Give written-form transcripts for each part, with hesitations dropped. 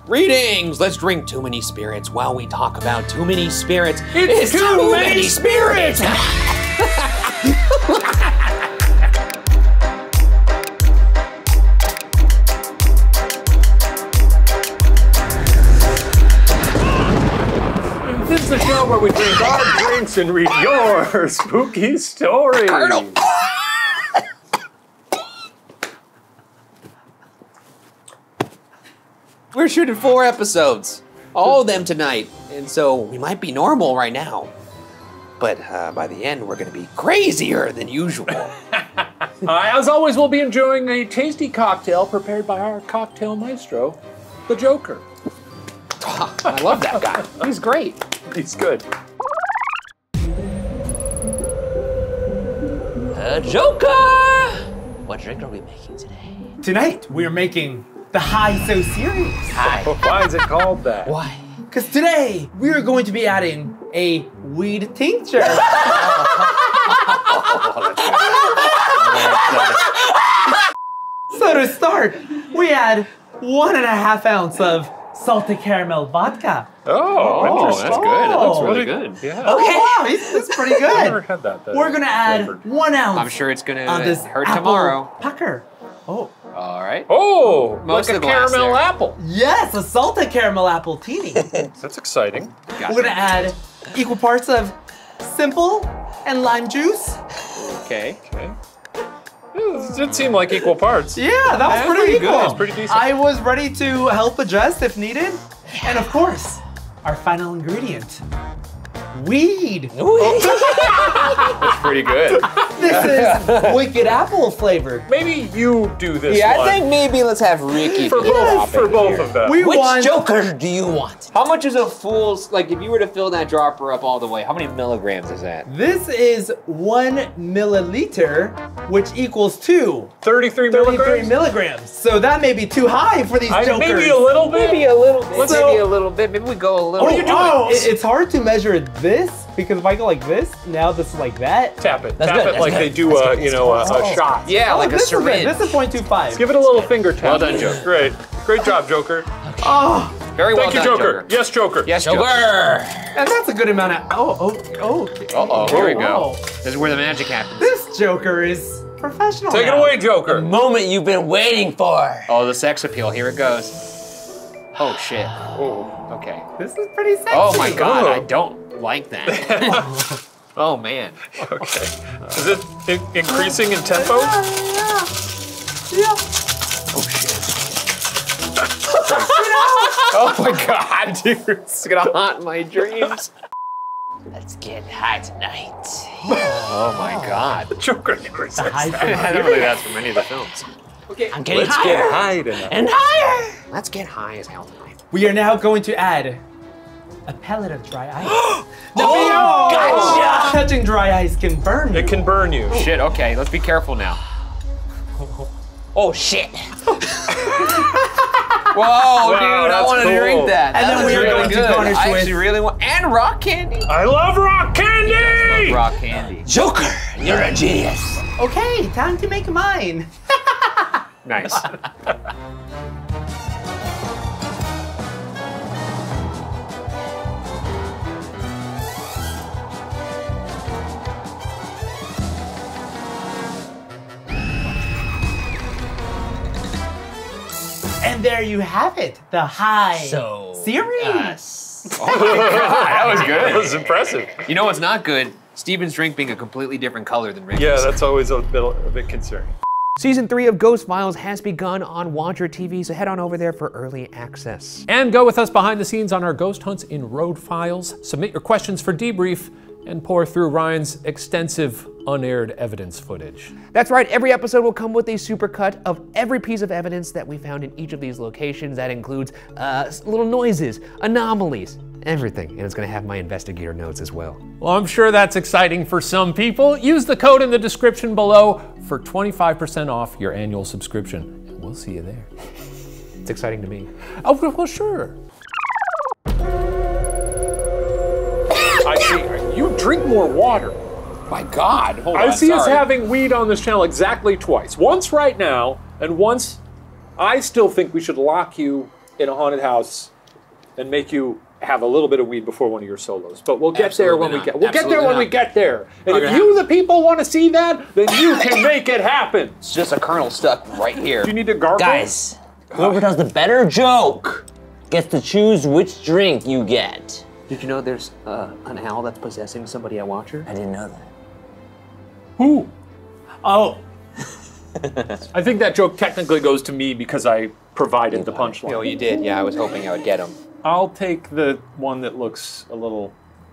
Greetings! Let's drink too many spirits while we talk about too many spirits. It's too many spirits! This is the show where we drink our drinks and read your spooky stories. We're shooting 4 episodes, all of them tonight, and so we might be normal right now, but by the end we're gonna be crazier than usual. As always, we'll be enjoying a tasty cocktail prepared by our cocktail maestro, the Joker. I love that guy. He's great. He's good. Joker! What drink are we making today? Tonight, we're making the High So Serious. Hi. Why is it called that? Why? Because today, we are going to be adding a weed tincture. So to start, we add 1.5 ounce of salted caramel vodka. Oh, that's good. That looks really good. Yeah. Okay, wow, it's pretty good. I've never had that. We're gonna add 1 ounce. I'm sure it's gonna of this hurt apple tomorrow. pucker. Oh. All right. Oh, Most like of a the glass caramel there. apple. Yes, a salted caramel apple teeny. That's exciting. Gotcha. We're gonna add equal parts of simple and lime juice. Okay. Okay. It did seem like equal parts. Yeah, that was Yeah, pretty pretty equal. good. It's pretty decent. I was ready to help adjust if needed. And of course, our final ingredient, weed. That's pretty good. This is wicked apple flavored. Maybe you do this Yeah, one. I think maybe let's have Ricky for do the both, topping for both here. of them. We Which want Joker do you want? How much is a fool's, like if you were to fill that dropper up all the way, how many milligrams is that? This is 1 milliliter, which equals 33 33 milligrams? milligrams. So that may be too high for these jokers. Maybe a little bit. Maybe a little bit. So- Maybe a little bit. Maybe we go a little. It's hard to measure this because if I go like this, now this is like that. Tap it. That's Tap good, it that's like good. they do a, you know, a shot. Yeah, like a this syringe. Is good. This is 0.25. Give it a little finger tap. Well done, Joker. Great. Great job, Joker. Oh, Very well Thank you, done, Joker. Yes, Joker. Yes, Joker. and that's a good amount of. Oh. Uh-oh, here we go. Whoa. This is where the magic happens. This Joker is professional. Take it now. away, Joker. Moment you've been waiting for. Oh, the sex appeal. Here it goes. Oh, shit. Oh. Okay. This is pretty sexy. Oh, my God. Oh. I don't like that. Oh, man. Okay. Is it increasing in tempo? Yeah. Oh, shit. Oh, my God, dude. It's going to haunt my dreams. Let's get high tonight. Oh, my God. Joker never says high that. five. I don't believe that's from any of the films. Okay. I'm getting Let's higher. get high tonight. And higher. Let's get high as hell tonight. We are now going to add a pellet of dry ice. Oh, gotcha. Touching dry ice can burn you. It can burn you. Shit, okay, let's be careful now. Oh, shit. Whoa, dude, I that's want to cool. drink that. And That then was we are really going to good. garnish I with- actually really want, and rock candy. I love rock candy! Rock candy. Joker, you're a genius. Okay, time to make mine. Nice. And there you have it, the High So, Series. Oh my God, that was good. That was impressive. You know what's not good? Steven's drink being a completely different color than Ricky's. Yeah, that's always a bit concerning. Season 3 of Ghost Files has begun on Watcher TV, so head on over there for early access. And go with us behind the scenes on our ghost hunts in Road Files. Submit your questions for debrief and pour through Ryan's extensive unaired evidence footage. That's right, every episode will come with a supercut of every piece of evidence that we found in each of these locations. That includes little noises, anomalies, everything. And it's gonna have my investigator notes as well. Well, I'm sure that's exciting for some people. Use the code in the description below for 25% off your annual subscription. And we'll see you there. It's exciting to me. Oh, well, sure. I see. You drink more water. My God, hold on, I see us sorry. having weed on this channel exactly twice. Once right now, and once I still think we should lock you in a haunted house and make you have a little bit of weed before one of your solos. But we'll get there when we get. We'll get there when we get there. And if you, the people, want to see that, then you can make it happen. It's just a kernel stuck right here. Do you need to gargle? Guys, whoever does the better joke gets to choose which drink you get. Did you know there's an owl that's possessing somebody at Watcher? I didn't know that. Who? Oh, I think that joke technically goes to me because I provided the punchline. Oh, you did? Yeah, I was hoping I would get him. I'll take the one that looks a little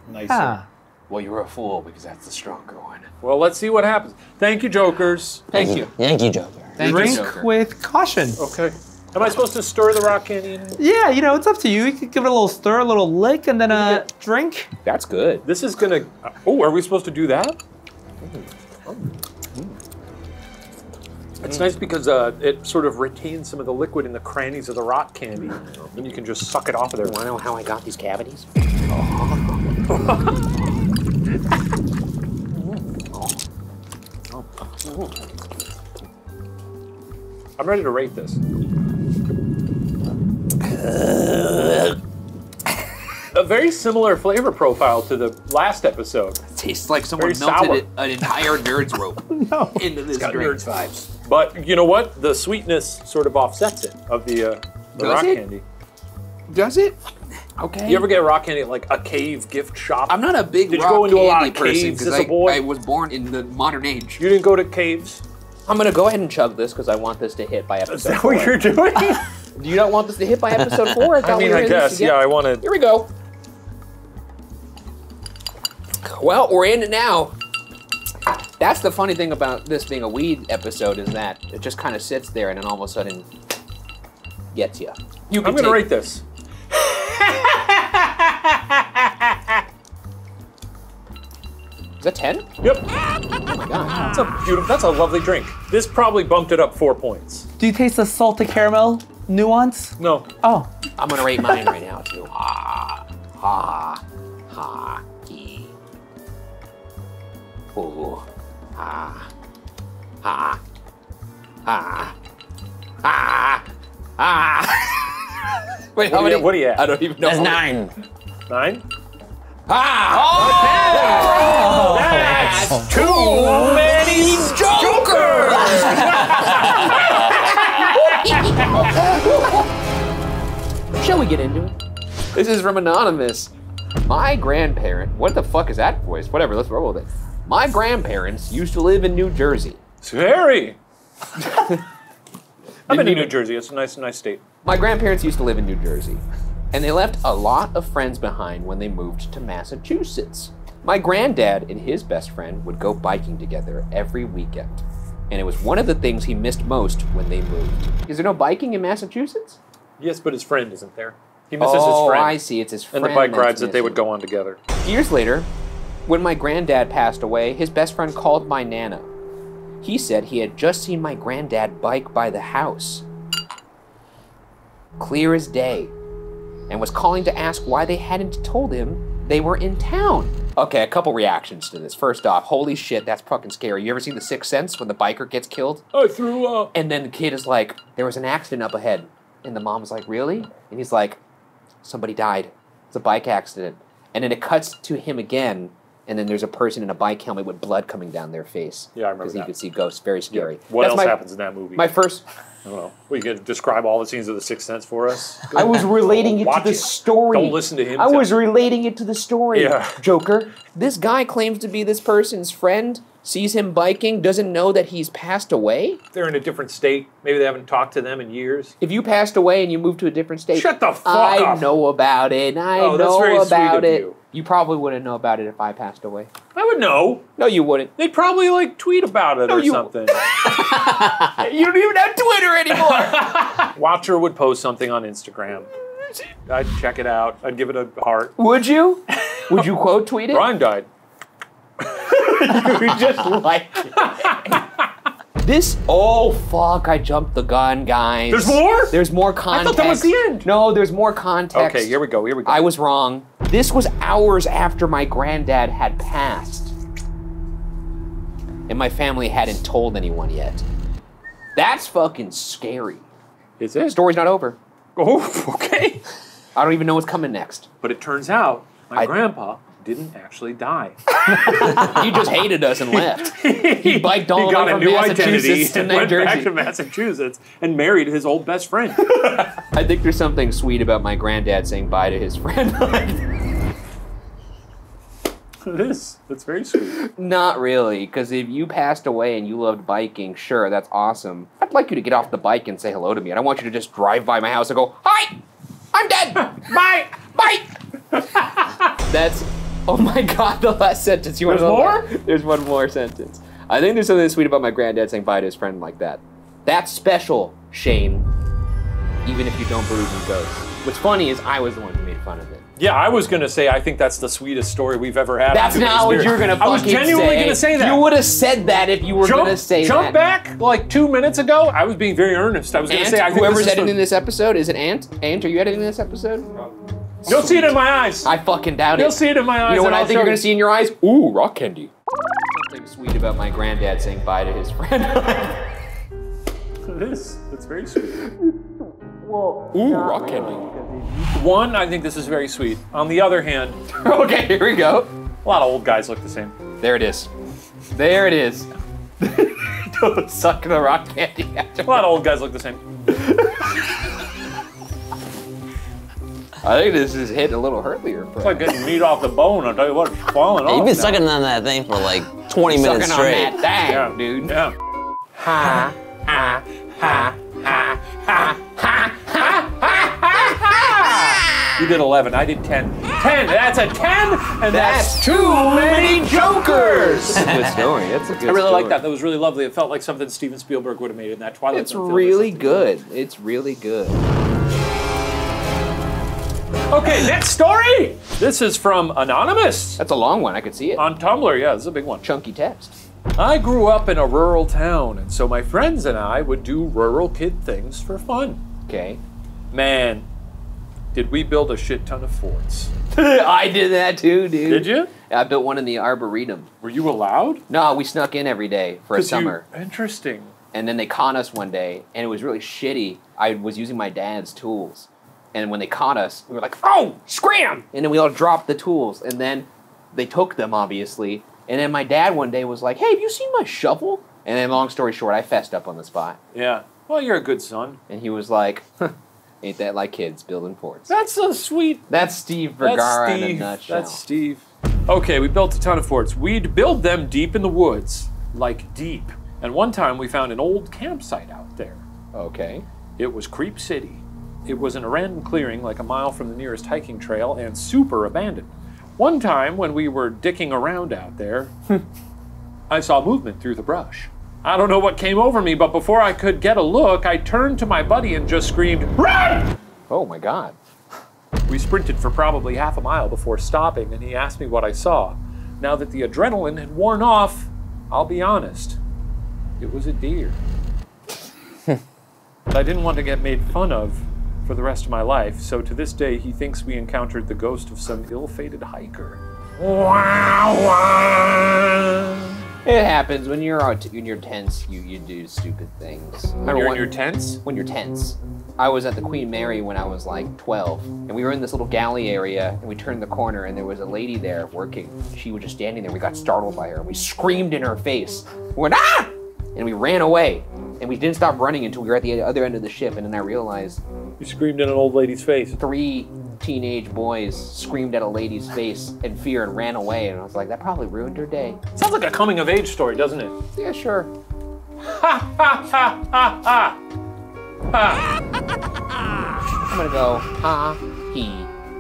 nicer. ah. Well, you were a fool because that's the stronger one. Well, let's see what happens. Thank you, Jokers. Thank you. Thank you, Joker. Thank Drink you, Joker. with caution. Okay. Am I supposed to stir the rock candy in? Yeah, you know, it's up to you. You could give it a little stir, a little lick, and then a drink. That's good. This is gonna. Oh, are we supposed to do that? It's nice because it sort of retains some of the liquid in the crannies of the rock candy, and you can just suck it off of there. Want to know how I got these cavities? I'm ready to rate this. A very similar flavor profile to the last episode. Tastes like someone Very melted sour. an entire nerd's rope into this got drink. Nerds vibes. But you know what? The sweetness sort of offsets it of the rock it? candy. Does it? Okay. You ever get rock candy at like a cave gift shop? I'm not a big Did you rock go into a lot candy of person caves because as a boy? I was born in the modern age. You didn't go to caves? I'm gonna go ahead and chug this because I want this to hit by episode Is that 4. what you're doing? Do you not want this to hit by episode 4? I mean, I guess. Yeah, I want to. Here we go. Well, we're in it now. That's the funny thing about this being a weed episode is that it just kind of sits there and then all of a sudden gets you. I'm going to rate this. Is that 10? Yep. Oh my god. That's a beautiful. That's a lovely drink. This probably bumped it up 4 points. Do you taste the salted caramel nuance? No. Oh, I'm gonna rate mine right now too. Ha, ha, ha, ee. Ooh, ha, ha, ha, ha, ha. Wait, how many? What do you have? I don't even know. That's 9. 9? Ha! That's too many Jokers! Shall we get into it? This is from Anonymous. My grandparent, what the fuck is that voice? Whatever, let's roll with it. My grandparents used to live in New Jersey. Scary. I've been in New Jersey. It's a nice state. My grandparents used to live in New Jersey, and they left a lot of friends behind when they moved to Massachusetts. My granddad and his best friend would go biking together every weekend, and it was one of the things he missed most when they moved. Is there no biking in Massachusetts? Yes, but his friend isn't there. He misses his friend. Oh, I see. It's his friend. And the bike that's rides that they would missing. go on together. Years later, when my granddad passed away, his best friend called my Nana. He said he had just seen my granddad bike by the house, clear as day, and was calling to ask why they hadn't told him they were in town. Okay, a couple reactions to this. First off, holy shit, that's fucking scary. You ever seen The Sixth Sense when the biker gets killed? I threw up. And then the kid is like, there was an accident up ahead. And the mom's like, really? And he's like, somebody died. It's a bike accident. And then it cuts to him again, and then there's a person in a bike helmet with blood coming down their face. Yeah, I remember Because that. he could see ghosts. Very scary. What That's else happens in that movie? My first... I don't know. Well, you could describe all the scenes of The Sixth Sense for us. I was relating it to Watch the it. story. Don't listen to him I tell was you. relating it to the story, Yeah. Joker. This guy claims to be this person's friend, sees him biking, doesn't know that he's passed away. They're in a different state. Maybe they haven't talked to them in years. If you passed away and you moved to a different state, Shut the fuck I up. know about it. Oh, that's very know sweet about of it. you. You probably wouldn't know about it if I passed away. I would know. No, you wouldn't. They'd probably like tweet about it or you- something. You don't even have Twitter anymore. Watcher would post something on Instagram. I'd check it out. I'd give it a heart. Would you? Would you quote tweet it? Brian died. You just like it. This, oh fuck, I jumped the gun, guys. There's more? There's more context. I thought that was the end. No, there's more context. Okay, here we go. I was wrong. This was hours after my granddad had passed. And my family hadn't told anyone yet. That's fucking scary. Is it? Story's not over. Oh, okay. I don't even know what's coming next. But it turns out my grandpa didn't actually die. He just hated us and left. He biked all He got the a way new from identity Massachusetts to and New went back Jersey. to Massachusetts and married his old best friend. I think there's something sweet about my granddad saying bye to his friend. It is. That's very sweet. Not really, because if you passed away and you loved biking, sure, that's awesome. I'd like you to get off the bike and say hello to me. I don't want you to just drive by my house and go, hi, I'm dead. Bye. Bye. That's, oh my God, the last sentence. There's more? There's one more sentence. I think there's something sweet about my granddad saying bye to his friend like that. That's special, Shane, even if you don't believe in ghosts. What's funny is I was the one who made fun of it. Yeah, I was gonna say I think that's the sweetest story we've ever had. That's not what you were gonna fucking say. I was genuinely gonna say that. You would have said that if you were gonna say that. Jump back like 2 minutes ago. I was being very earnest. I was gonna say I think whoever's this is editing this episode, is it Ant? Ant, are you editing this episode? You'll see it in my eyes. I fucking doubt it. You'll see it in my eyes. You know what and I I'll think you're show gonna see in your eyes? Ooh, rock candy. Something sweet about my granddad saying bye to his friend. It is. It's very sweet. Ooh, rock candy. One, I think this is very sweet. On the other hand, Okay, here we go. a lot of old guys look the same. There it is. There it is. Don't suck the rock candy after. A lot of old guys look the same. I think this is hitting a little earlier. It's like getting meat off the bone. I'll tell you what, it's falling off. You've been now. sucking on that thing for like 20 minutes Sucking straight. on that thing, Yeah, dude. Yeah. Ha, ha, ha, ha, ha, ha, ha, ha. You did 11. I did 10. 10. That's a 10, and that's too many jokers. That's a good story. That's a good I really story. like that. That was really lovely. It felt like something Steven Spielberg would have made in that Twilight It's Zone film or really something. good. It's really good. Okay, next story. This is from Anonymous That's a long one. I could see it. on Tumblr. Yeah, this is a big one. Chunky text. I grew up in a rural town, and so my friends and I would do rural kid things for fun. Okay. Man, did we build a shit ton of forts. I did that too, dude. Did you? I built one in the Arboretum. Were you allowed? No, we snuck in every day for a summer. Interesting. And then they caught us one day, and it was really shitty. I was using my dad's tools. And when they caught us, we were like, oh, scram! And then we all dropped the tools. And then they took them, obviously. And then my dad one day was like, hey, have you seen my shovel? And then long story short, I fessed up on the spot. Yeah. Well, you're a good son. And he was like, huh, ain't that like kids building forts? That's so sweet. That's Steve Bergara in a Steve. nutshell. That's Steve. Okay, we built a ton of forts. We'd build them deep in the woods, like deep. And one time we found an old campsite out there. Okay. It was Creep City. It was in a random clearing like a mile from the nearest hiking trail and super abandoned. One time when we were dicking around out there, I saw movement through the brush. I don't know what came over me, but before I could get a look, I turned to my buddy and just screamed, "Run!" Oh my God. We sprinted for probably half a mile before stopping, and he asked me what I saw. Now that the adrenaline had worn off, I'll be honest, it was a deer. But I didn't want to get made fun of for the rest of my life, so to this day he thinks we encountered the ghost of some ill-fated hiker. It happens when you're out in your tents. You do stupid things. When you're in your tents? When you're tense. I was at the Queen Mary when I was like 12, and we were in this little galley area, and we turned the corner, and there was a lady there working. She was just standing there. We got startled by her, and we screamed in her face. We went, ah! And we ran away, and we didn't stop running until we were at the other end of the ship, and then I realized You screamed in an old lady's face. 3 teenage boys screamed at a lady's face in fear and ran away, and I was like, that probably ruined her day. Sounds like a coming-of-age story, doesn't it? Yeah, sure. Ha ha ha ha ha! Ha! I'm gonna go, ha, he,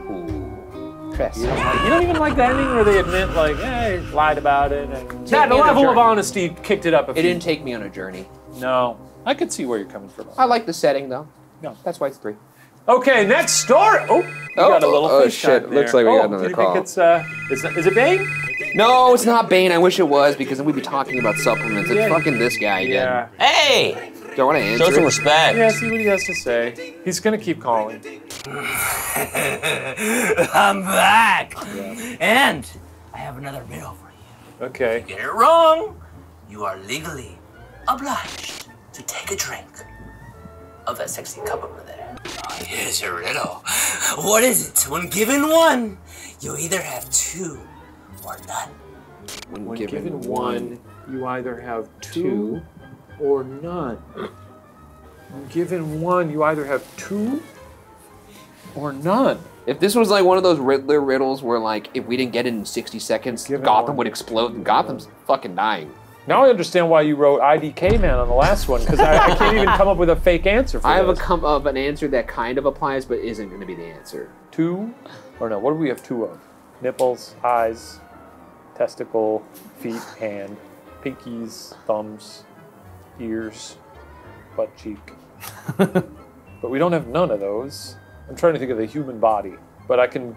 hoo. Tress. You don't even like the ending where they admit, like, hey, lied about it. And that me on a level of journey. honesty kicked it up a It few. didn't take me on a journey. No. I could see where you're coming from. I like the setting, though. No. That's why it's 3. Okay, next story. Oh, you got a little fish shit. out there. Looks like we got another do you call. think it's, is it Bane? No, it's not Bane. I wish it was, because then we'd be talking about supplements. It's Yeah. fucking this guy again. Yeah. Hey! Don't want to answer Show some it. respect. Yeah, see what he has to say. He's gonna keep calling. I'm back! And I have another riddle for you. Okay. Get it wrong, you are legally obliged to take a drink of that sexy cup over there. Here's your riddle. What is it? When given one, you either have two or none. When given one, you either have two or none. When given one, you either have two or none. If this was like one of those Riddler riddles where like if we didn't get it in 60 seconds, Gotham would explode and Gotham's fucking dying. Now I understand why you wrote IDK Man on the last one, because I can't even come up with a fake answer for I have this. an answer that kind of applies but isn't going to be the answer. Two? Or no, what do we have two of? Nipples, eyes, testicle, feet, hand, pinkies, thumbs, ears, butt cheek. But we don't have none of those. I'm trying to think of the human body, but I can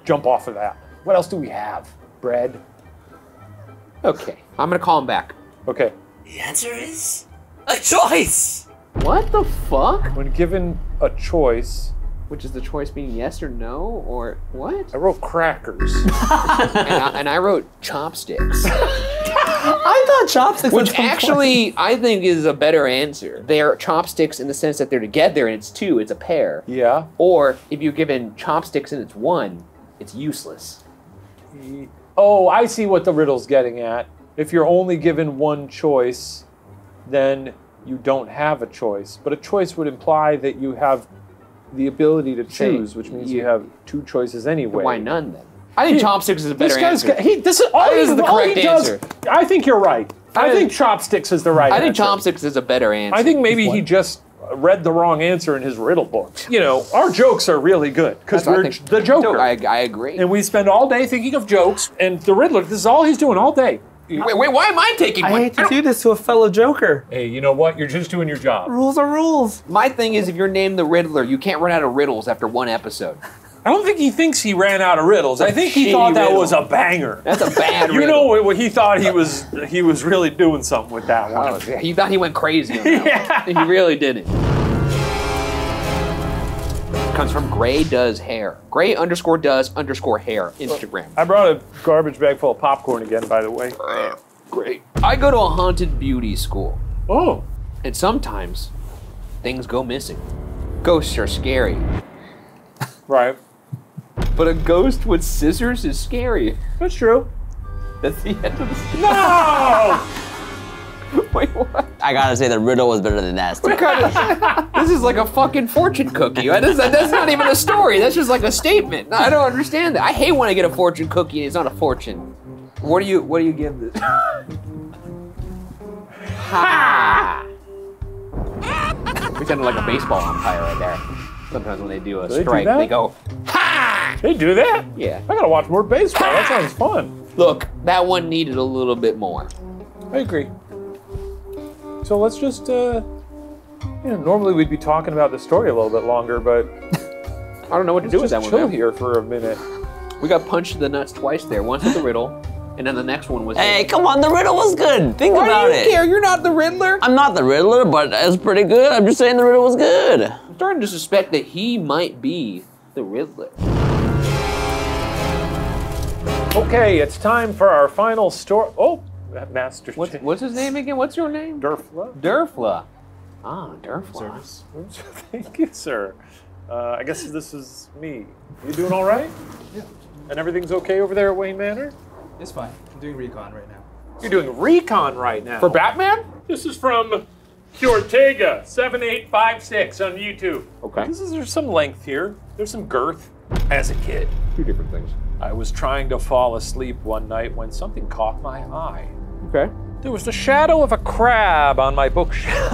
jump off of that. What else do we have? Bread? Okay, I'm gonna call him back. Okay. The answer is a choice. What the fuck? When given a choice, Which is the choice being yes or no, or what? I wrote crackers. and I wrote chopsticks. I thought chopsticks Which at some actually, I think is a better answer. They're chopsticks in the sense that they're together and it's two, it's a pair. Yeah. Or if you're given chopsticks and it's one, it's useless. Oh, I see what the riddle's getting at. If you're only given one choice, then you don't have a choice. But a choice would imply that you have the ability to choose, which means you have two choices anyway. Why none then? I think chopsticks is a better answer. This is all This is the correct answer. I think you're right. I think chopsticks is the right answer. I think chopsticks is a better answer. I think maybe he just read the wrong answer in his riddle book. You know, our jokes are really good because we're the Joker. I agree. And we spend all day thinking of jokes, and the Riddler, this is all he's doing all day. Wait, why am I taking one? I hate to do this to a fellow Joker. Hey, you know what? You're just doing your job. Rules are rules. My thing is, if you're named the Riddler, you can't run out of riddles after one episode. I don't think he thinks he ran out of riddles. I think he thought that was a banger. That's a bad You riddle. know what he thought he was really doing something with that one. Oh, he thought he went crazy on that one. He really didn't. Comes from Gray Does Hair. Gray _does _hair Instagram. I brought a garbage bag full of popcorn again, by the way. Great. I go to a haunted beauty school. Oh. And sometimes things go missing. Ghosts are scary. Right. But a ghost with scissors is scary. That's true. That's the end of the story. No! Wait, what? I gotta say the riddle was better than that. This is like a fucking fortune cookie. That's not even a story. That's just like a statement. I don't understand that. I hate when I get a fortune cookie and it's not a fortune. What do you give this? Ha! We sounded like a baseball umpire right there. Sometimes when they do a strike, they go, ha! They do that? Yeah. I gotta watch more baseball. That sounds fun. Look, that one needed a little bit more. I agree. So let's just, normally we'd be talking about the story a little bit longer, but I don't know what to do with that just one. chill here for a minute. We got punched in the nuts twice there. Once with the riddle, and then the next one was. Hey, come on, the riddle was good. Think about Why do you it. care? You're not the Riddler. I'm not the Riddler, but it's pretty good. I'm just saying the riddle was good. I'm starting to suspect that he might be the Riddler. Okay, it's time for our final story. Oh, that Master. What's his name again? What's your name? Durfla. Durfla. Ah, Durfla. Thank you, sir. I guess this is me. You doing all right? Yeah. And everything's okay over there at Wayne Manor? It's fine. I'm doing recon right now. You're doing recon right now. For Batman? This is from Ortega7856 on YouTube. Okay. There's some length here. There's some girth. As a kid, Two different things. I was trying to fall asleep one night when something caught my eye. Okay. There was the shadow of a crab on my bookshelf.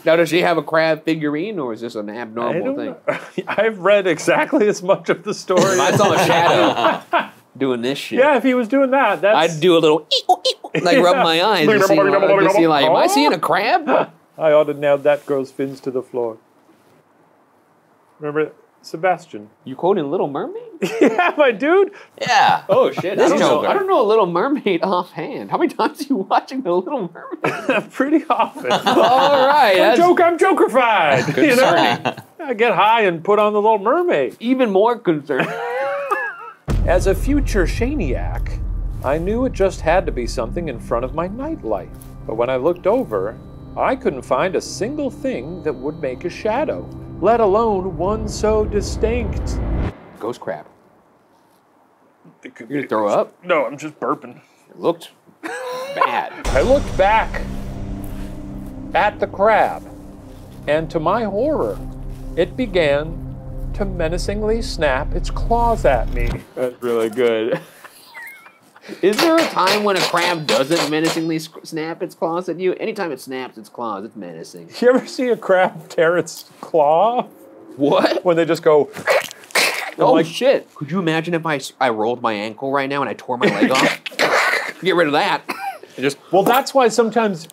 Now, does she have a crab figurine, or is this an abnormal thing? I've read exactly as much of the story. I saw a shadow doing this shit. Yeah, if he was doing that, that's... I'd do a little like rub my eyes and see, like, am I seeing a crab? I ought to nail that girl's fins to the floor. Remember Sebastian? You quoting Little Mermaid? Yeah, my dude. Yeah. Oh shit! This I Joker. don't know a Little Mermaid offhand. How many times are you watching the Little Mermaid? Pretty often. All right, I'm Joker-fied. concerning. I get high and put on the Little Mermaid. Even more concerned. As a future Shaniac, I knew it just had to be something in front of my nightlight. But when I looked over, I couldn't find a single thing that would make a shadow, let alone one so distinct. Ghost crab. You're gonna throw up? No, I'm just burping. It looked bad. I looked back at the crab, and to my horror, it began to menacingly snap its claws at me. That's really good. Is there a time when a crab doesn't menacingly snap its claws at you? Anytime it snaps its claws, it's menacing. You ever see a crab tear its claw? What? When they just go... Oh, like, shit. Could you imagine if I rolled my ankle right now and I tore my leg off? Get rid of that. Well, that's why sometimes...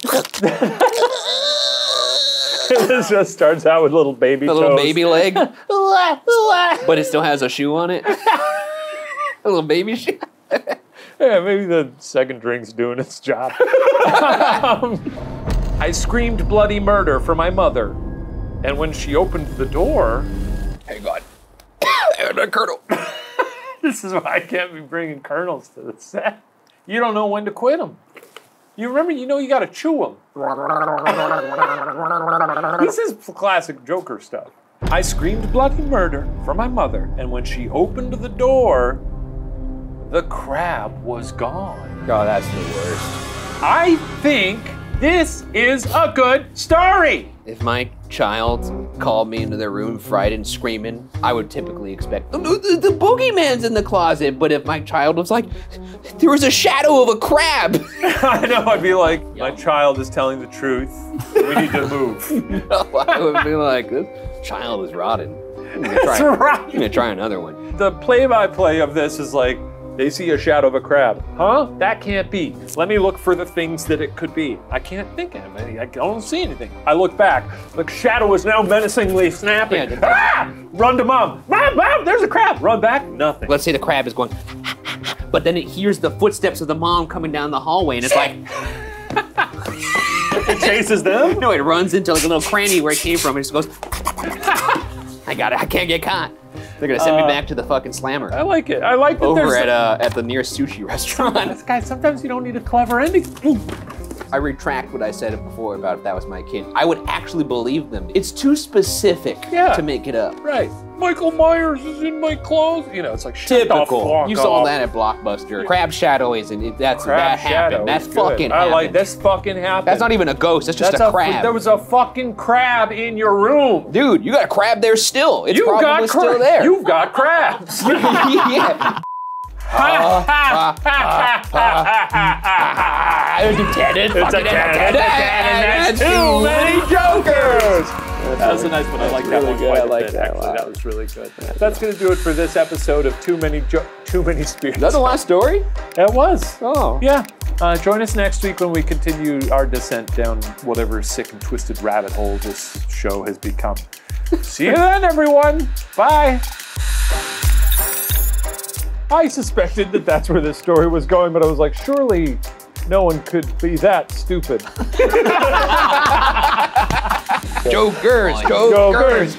It just starts out with little baby toes. A little baby leg. But it still has a shoe on it. A little baby shoe. Yeah, maybe the second drink's doing its job. I screamed bloody murder for my mother. And when she opened the door... Hang on. And a kernel. This is why I can't be bringing kernels to the set. You don't know when to quit them. You remember, you gotta chew them. This is classic Joker stuff. I screamed bloody murder for my mother, and when she opened the door, the crab was gone. Oh, that's the worst. I think this is a good story. If my child called me into their room frightened, screaming, I would typically expect, the boogeyman's in the closet. But if my child was like, there was a shadow of a crab. I know, I'd be like, my child is telling the truth. We need to move. No, I would be like, this child is rotten. I'm gonna try another one. The play-by-play of this is like, they see a shadow of a crab. Huh? That can't be. Let me look for the things that it could be. I can't think of any. I don't see anything. I look back. The shadow is now menacingly snapping. Yeah, Run to mom. Mom, there's a crab. Run back. Nothing. Let's say the crab is going, but then it hears the footsteps of the mom coming down the hallway, and it's like, it chases them? No, it runs into like a little cranny where it came from, and it just goes, I got it. I can't get caught. They're gonna send me back to the fucking slammer. I like it. I like that. Over at the nearest sushi restaurant. Guys, sometimes you don't need a clever ending. I retract what I said before about if that was my kid. I would actually believe them. It's too specific to make it up. Right. Michael Myers is in my clothes. It's like typical. You saw that at Blockbuster. Crab shadow is, and that happened. That's fucking happened. I like this fucking happened. That's not even a ghost. That's just a crab. There was a fucking crab in your room. Dude, you got a crab there still. It's probably still there. You've got crabs. Yeah. It's a cannon. There's too many Jokers. That's a nice one. I like that one quite a bit. Actually, that was really good. That's going to do it for this episode of Too Many Spirits. Is that the last story? It was. Oh. Yeah. Join us next week when we continue our descent down whatever sick and twisted rabbit hole this show has become. See you then, everyone. Bye. I suspected that that's where this story was going, but I was like, surely no one could be that stupid. Jokers. Jokers.